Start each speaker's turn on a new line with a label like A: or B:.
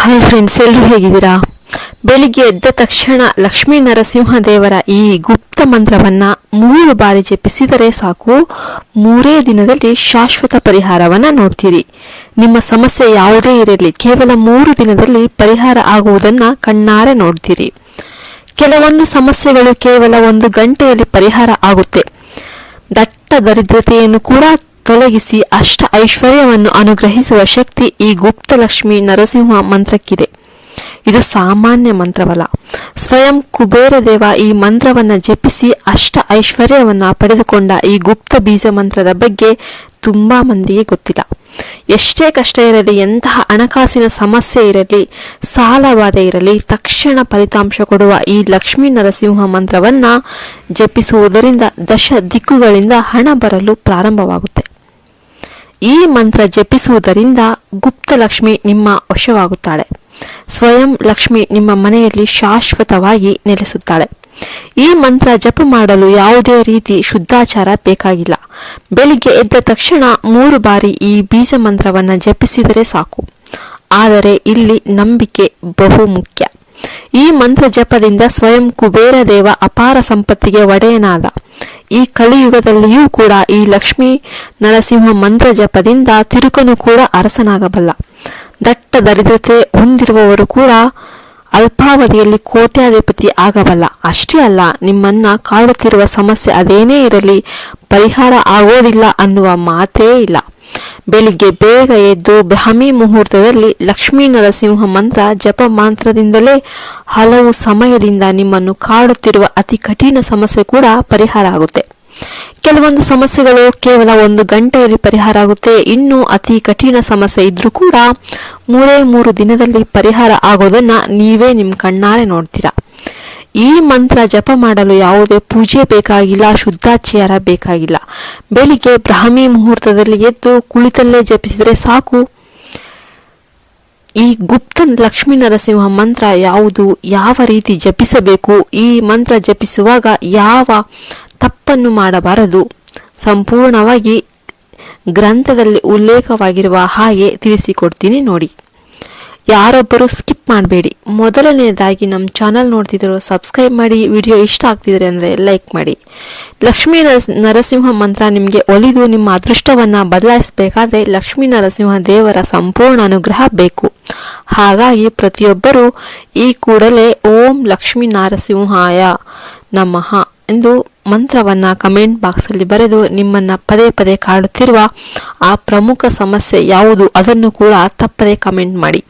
A: Hi friends, ಎಲ್ಲರೂ ಹೇಗಿದ್ದೀರಾ? ಬೆಳಿಗ್ಗೆ ಎದ್ದ ತಕ್ಷಣ ಲಕ್ಷ್ಮೀ ನರಸಿಂಹದೇವರ ಈ ಗುಪ್ತ ಮಂತ್ರವನ್ನ 3 ಬಾರಿ ಜಪಿಸಿದರೆ ಸಾಕು. 3 ದಿನದಲ್ಲಿ ಶಾಶ್ವತ ಪರಿಹಾರವನ್ನ ನೋಡ್ತೀರಿ. ನಿಮ್ಮ ಸಮಸ್ಯೆ ಯಾವುದೇ ಇರಲಿ, ಕೇವಲ 3 ದಿನದಲ್ಲಿ ಪರಿಹಾರ ಆಗುವುದನ್ನ ಕಣ್ಣಾರೆ ನೋಡ್ತೀರಿ. ಕೆಲವೊಂದು ಸಮಸ್ಯೆಗಳು ಕೇವಲ 1 ಗಂಟೆಯಲ್ಲಿ ಪರಿಹಾರ ಆಗುತ್ತೆ. ದಟ್ಟ ದರಿದ್ರತೆಯನ್ನು ಕೂಡ ತೊಲಗಿಸಿ ಅಷ್ಟ ಐಶ್ವರ್ಯವನ್ನು ಅನುಗ್ರಹಿಸುವ ಶಕ್ತಿ ಈ ಗುಪ್ತ ಲಕ್ಷ್ಮೀ ನರಸಿಂಹ ಮಂತ್ರಕ್ಕಿದೆ. ಇದು ಸಾಮಾನ್ಯ ಮಂತ್ರವಲ್ಲ. ಸ್ವಯಂ ಕುಬೇರ ದೇವ ಈ ಮಂತ್ರವನ್ನ ಜಪಿಸಿ ಅಷ್ಟ ಐಶ್ವರ್ಯವನ್ನ ಪಡೆದುಕೊಂಡ ಈ ಗುಪ್ತ ಬೀಜ ಮಂತ್ರದ ಬಗ್ಗೆ ತುಂಬಾ ಮಂದಿಗೆ ಗೊತ್ತಿಲ್ಲ. ಎಷ್ಟೇ ಕಷ್ಟ ಇರಲಿ, ಎಂತಹ ಹಣಕಾಸಿನ ಸಮಸ್ಯೆ ಇರಲಿ, ಸಾಲಬಾಧೆ ಇರಲಿ, ತಕ್ಷಣ ಫಲಿತಾಂಶ ಕೊಡುವ ಈ ಲಕ್ಷ್ಮೀ ನರಸಿಂಹ ಮಂತ್ರವನ್ನ ಜಪಿಸುವುದರಿಂದ ದಶ ದಿಕ್ಕುಗಳಿಂದ ಹಣ ಬರಲು ಪ್ರಾರಂಭವಾಗುತ್ತೆ. ಈ ಮಂತ್ರ ಜಪಿಸುವುದರಿಂದ ಗುಪ್ತ ಲಕ್ಷ್ಮಿ ನಿಮ್ಮ ವಶವಾಗುತ್ತಾಳೆ. ಸ್ವಯಂ ಲಕ್ಷ್ಮಿ ನಿಮ್ಮ ಮನೆಯಲ್ಲಿ ಶಾಶ್ವತವಾಗಿ ನೆಲೆಸುತ್ತಾಳೆ. ಈ ಮಂತ್ರ ಜಪ ಮಾಡಲು ಯಾವುದೇ ರೀತಿ ಶುದ್ಧಾಚಾರ ಬೇಕಾಗಿಲ್ಲ. ಬೆಳಿಗ್ಗೆ ಎದ್ದ ತಕ್ಷಣ 3 ಬಾರಿ ಈ ಬೀಜ ಮಂತ್ರವನ್ನ ಜಪಿಸಿದರೆ ಸಾಕು. ಆದರೆ ಇಲ್ಲಿ ನಂಬಿಕೆ ಬಹು ಮುಖ್ಯ. ಈ ಮಂತ್ರ ಜಪದಿಂದ ಸ್ವಯಂ ಕುಬೇರ ದೇವ ಅಪಾರ ಸಂಪತ್ತಿಗೆ ಒಡೆಯನಾದ. ಈ ಕಲಿಯುಗದಲ್ಲಿಯೂ ಕೂಡ ಈ ಲಕ್ಷ್ಮೀ ನರಸಿಂಹ ಮಂತ್ರ ಜಪದಿಂದ ತಿರುಕನು ಕೂಡ ಅರಸನಾಗಬಲ್ಲ. ದಟ್ಟ ದರಿದ್ರತೆ ಹೊಂದಿರುವವರು ಕೂಡ ಅಲ್ಪಾವಧಿಯಲ್ಲಿ ಕೋಟ್ಯಾಧಿಪತಿ ಆಗಬಲ್ಲ. ಅಷ್ಟೇ ಅಲ್ಲ, ನಿಮ್ಮನ್ನ ಕಾಡುತ್ತಿರುವ ಸಮಸ್ಯೆ ಅದೇನೇ ಇರಲಿ ಪರಿಹಾರ ಆಗೋದಿಲ್ಲ ಅನ್ನುವ ಮಾತೇ ಇಲ್ಲ. ಬೆಳಿಗ್ಗೆ ಬೇಗ ಎದ್ದು ಬ್ರಾಹ್ಮಿ ಮುಹೂರ್ತದಲ್ಲಿ ಲಕ್ಷ್ಮೀ ನರಸಿಂಹ ಮಂತ್ರ ಜಪ ಮಾತ್ರದಿಂದಲೇ ಹಲವು ಸಮಯದಿಂದ ನಿಮ್ಮನ್ನು ಕಾಡುತ್ತಿರುವ ಅತಿ ಕಠಿಣ ಸಮಸ್ಯೆ ಕೂಡ ಪರಿಹಾರ ಆಗುತ್ತೆ. ಕೆಲವೊಂದು ಸಮಸ್ಯೆಗಳು ಕೇವಲ 1 ಗಂಟೆಯಲ್ಲಿ ಪರಿಹಾರ ಆಗುತ್ತೆ. ಇನ್ನು ಅತಿ ಕಠಿಣ ಸಮಸ್ಯೆ ಇದ್ರೂ ಕೂಡ 3 ದಿನದಲ್ಲಿ ಪರಿಹಾರ ಆಗೋದನ್ನ ನೀವೇ ನಿಮ್ಮ ಕಣ್ಣಾರೆ ನೋಡ್ತೀರಾ. ಈ ಮಂತ್ರ ಜಪ ಮಾಡಲು ಯಾವುದೇ ಪೂಜೆ ಬೇಕಾಗಿಲ್ಲ, ಶುದ್ಧಾಚಾರ ಬೇಕಾಗಿಲ್ಲ. ಬೆಳಿಗ್ಗೆ ಬ್ರಾಹ್ಮಿ ಮುಹೂರ್ತದಲ್ಲಿ ಎದ್ದು ಕುಳಿತಲ್ಲೇ ಜಪಿಸಿದರೆ ಸಾಕು. ಈ ಗುಪ್ತ ಲಕ್ಷ್ಮೀ ನರಸಿಂಹ ಮಂತ್ರ ಯಾವುದು, ಯಾವ ರೀತಿ ಜಪಿಸಬೇಕು, ಈ ಮಂತ್ರ ಜಪಿಸುವಾಗ ಯಾವ ತಪ್ಪನ್ನು ಮಾಡಬಾರದು, ಸಂಪೂರ್ಣವಾಗಿ ಗ್ರಂಥದಲ್ಲಿ ಉಲ್ಲೇಖವಾಗಿರುವ ಹಾಗೆ ತಿಳಿಸಿಕೊಡ್ತೀನಿ ನೋಡಿ. ಯಾರೊಬ್ಬರು ಸ್ಕಿಪ್ ಮಾಡಬೇಡಿ. ಮೊದಲನೆಯದಾಗಿ ನಮ್ಮ ಚಾನಲ್ ನೋಡ್ತಿದ್ರು ಸಬ್ಸ್ಕ್ರೈಬ್ ಮಾಡಿ. ವಿಡಿಯೋ ಇಷ್ಟ ಆಗ್ತಿದ್ರೆ ಅಂದರೆ ಲೈಕ್ ಮಾಡಿ. ಲಕ್ಷ್ಮೀ ನರಸಿಂಹ ಮಂತ್ರ ನಿಮಗೆ ಒಲಿದು ನಿಮ್ಮ ಅದೃಷ್ಟವನ್ನ ಬದಲಾಯಿಸಬೇಕಾದ್ರೆ ಲಕ್ಷ್ಮೀ ನರಸಿಂಹ ದೇವರ ಸಂಪೂರ್ಣ ಅನುಗ್ರಹ ಬೇಕು. ಹಾಗಾಗಿ ಪ್ರತಿಯೊಬ್ಬರು ಈ ಕೂಡಲೇ ಓಂ ಲಕ್ಷ್ಮೀ ನರಸಿಂಹಾಯ ನಮಃ ಎಂದು ಮಂತ್ರವನ್ನ ಕಮೆಂಟ್ ಬಾಕ್ಸ್ ಅಲ್ಲಿ ಬರೆದು ನಿಮ್ಮನ್ನ ಪದೇ ಪದೇ ಕಾಡುತ್ತಿರುವ ಆ ಪ್ರಮುಖ ಸಮಸ್ಯೆ ಯಾವುದು ಅದನ್ನು ಕೂಡ ತಪ್ಪದೆ ಕಮೆಂಟ್ ಮಾಡಿ.